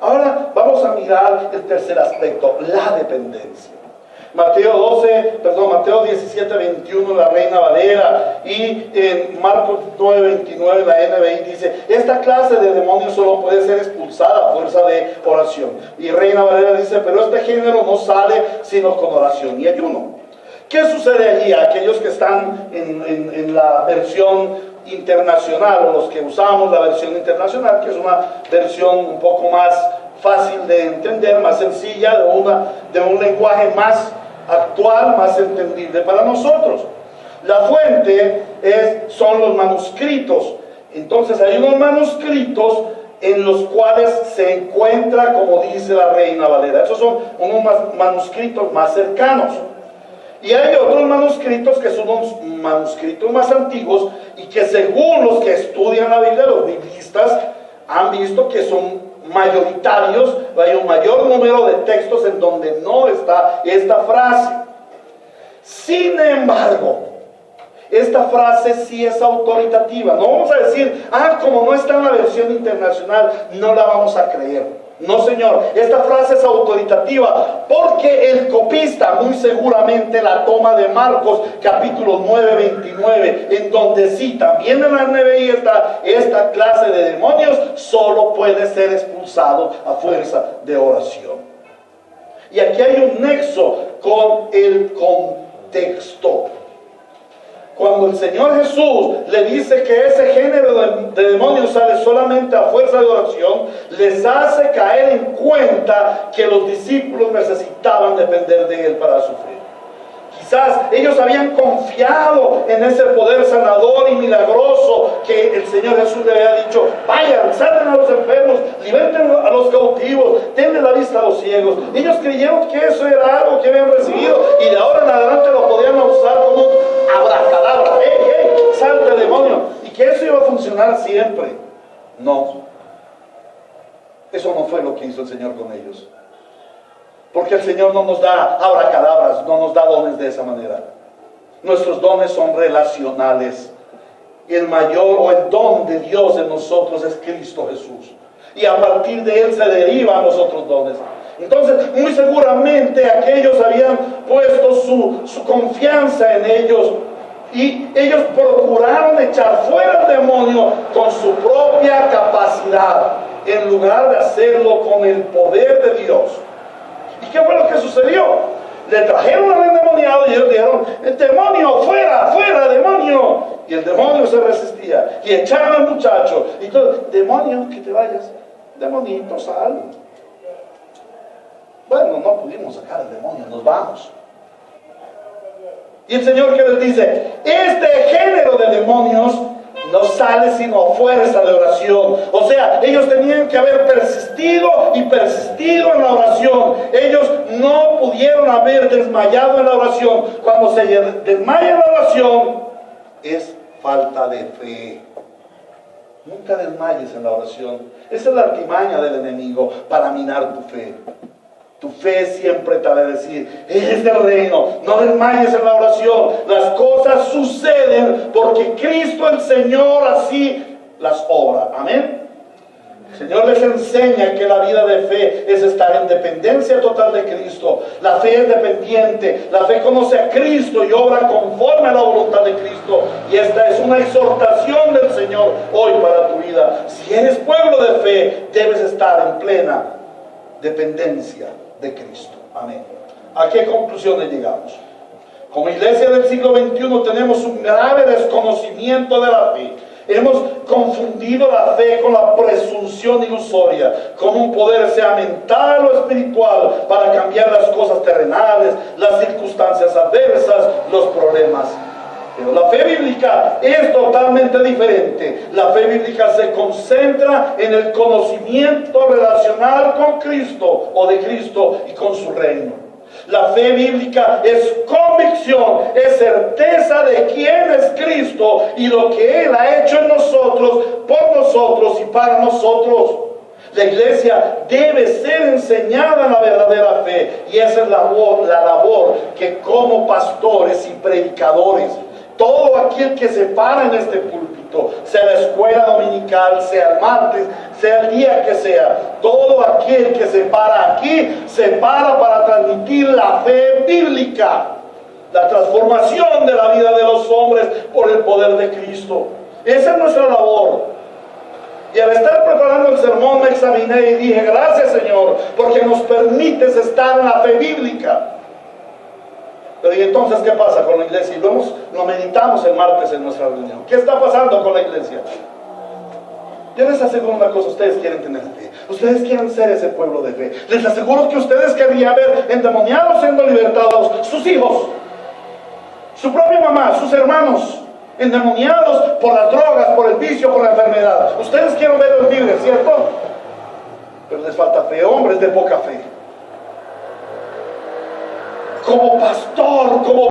Ahora vamos a mirar el tercer aspecto, la dependencia. Mateo 17, 21, la Reina Valera, y en Marcos 9, 29, la NBI dice, esta clase de demonios solo puede ser expulsada a fuerza de oración. Y Reina Valera dice, pero este género no sale sino con oración y ayuno. ¿Qué sucede allí? Aquellos que están en la versión internacional, o los que usamos la versión internacional, que es una versión un poco más fácil de entender, más sencilla, de un lenguaje más actual, más entendible para nosotros. La fuente son los manuscritos. Entonces hay unos manuscritos en los cuales se encuentra, como dice la Reina Valera, esos son unos manuscritos más cercanos. Y hay otros manuscritos que son unos manuscritos más antiguos y que, según los que estudian la Biblia, los biblistas han visto que son mayoritarios, hay un mayor número de textos en donde no está esta frase. Sin embargo, esta frase sí es autoritativa. No vamos a decir, como no está en la versión internacional, no la vamos a creer. No, señor, esta frase es autoritativa porque el copista muy seguramente la toma de Marcos capítulo 9, 29, en donde sí, también en la NBI está esta clase de demonios, solo puede ser expulsado a fuerza de oración. Y aquí hay un nexo con el contexto. Cuando el Señor Jesús le dice que ese género de demonios sale solamente a fuerza de oración, les hace caer en cuenta que los discípulos necesitaban depender de Él para sufrir. Quizás ellos habían confiado en ese poder sanador y milagroso que el Señor Jesús le había dicho, vayan, salven a los enfermos, liberten a los cautivos, denle la vista a los ciegos. Ellos creyeron que eso era algo que habían recibido y de ahora en adelante lo podían usar como un abracadabra. Salte demonio, y que eso iba a funcionar siempre. No, eso no fue lo que hizo el Señor con ellos. Porque el Señor no nos da abracadabras, no nos da dones de esa manera. Nuestros dones son relacionales. Y el mayor o el don de Dios en nosotros es Cristo Jesús. Y a partir de Él se derivan los otros dones. Entonces, muy seguramente aquellos habían puesto su confianza en ellos. Y ellos procuraron echar fuera el demonio con su propia capacidad, en lugar de hacerlo con el poder de Dios. ¿Y qué fue lo que sucedió? Le trajeron al endemoniado y ellos dijeron, el demonio, fuera, fuera, demonio. Y el demonio se resistía. Y echaron al muchacho. Y todo, demonio, que te vayas. Demonito, sal. Bueno, no pudimos sacar al demonio, nos vamos. Y el Señor que les dice, este género de demonios no sale sino a fuerza de oración. O sea, ellos tenían que haber persistido y persistido en la oración. Ellos no pudieron haber desmayado en la oración. Cuando se desmaya en la oración, es falta de fe. Nunca desmayes en la oración. Esa es la artimaña del enemigo para minar tu fe. Tu fe siempre te ha de decir, eres del reino, no desmayes en la oración. Las cosas suceden porque Cristo el Señor así las obra. Amén. El Señor les enseña que la vida de fe es estar en dependencia total de Cristo. La fe es dependiente, la fe conoce a Cristo y obra conforme a la voluntad de Cristo. Y esta es una exhortación del Señor hoy para tu vida. Si eres pueblo de fe, debes estar en plena dependencia de Cristo. Amén. ¿A qué conclusiones llegamos? Como iglesia del siglo XXI tenemos un grave desconocimiento de la fe. Hemos confundido la fe con la presunción ilusoria, con un poder sea mental o espiritual para cambiar las cosas terrenales, las circunstancias adversas, los problemas. Pero la fe bíblica es totalmente diferente. La fe bíblica se concentra en el conocimiento relacional con Cristo o de Cristo y con su reino. La fe bíblica es convicción, es certeza de quién es Cristo y lo que Él ha hecho en nosotros, por nosotros y para nosotros. La iglesia debe ser enseñada en la verdadera fe y esa es la labor que como pastores y predicadores, todo aquel que se para en este púlpito, culto, sea la escuela dominical, sea el martes, sea el día que sea. Todo aquel que se para aquí, se para transmitir la fe bíblica, la transformación de la vida de los hombres por el poder de Cristo. Esa es nuestra labor. Y al estar preparando el sermón me examiné y dije, gracias Señor, porque nos permites estar en la fe bíblica. Pero ¿y entonces qué pasa con la iglesia? Y lo meditamos el martes en nuestra reunión. ¿Qué está pasando con la iglesia? Yo les aseguro una cosa, ustedes quieren tener fe, ustedes quieren ser ese pueblo de fe. Les aseguro que ustedes querrían ver endemoniados siendo libertados, sus hijos, su propia mamá, sus hermanos, endemoniados por las drogas, por el vicio, por la enfermedad. Ustedes quieren verlos libres, ¿cierto? Pero les falta fe, hombres de poca fe. Como pastor, como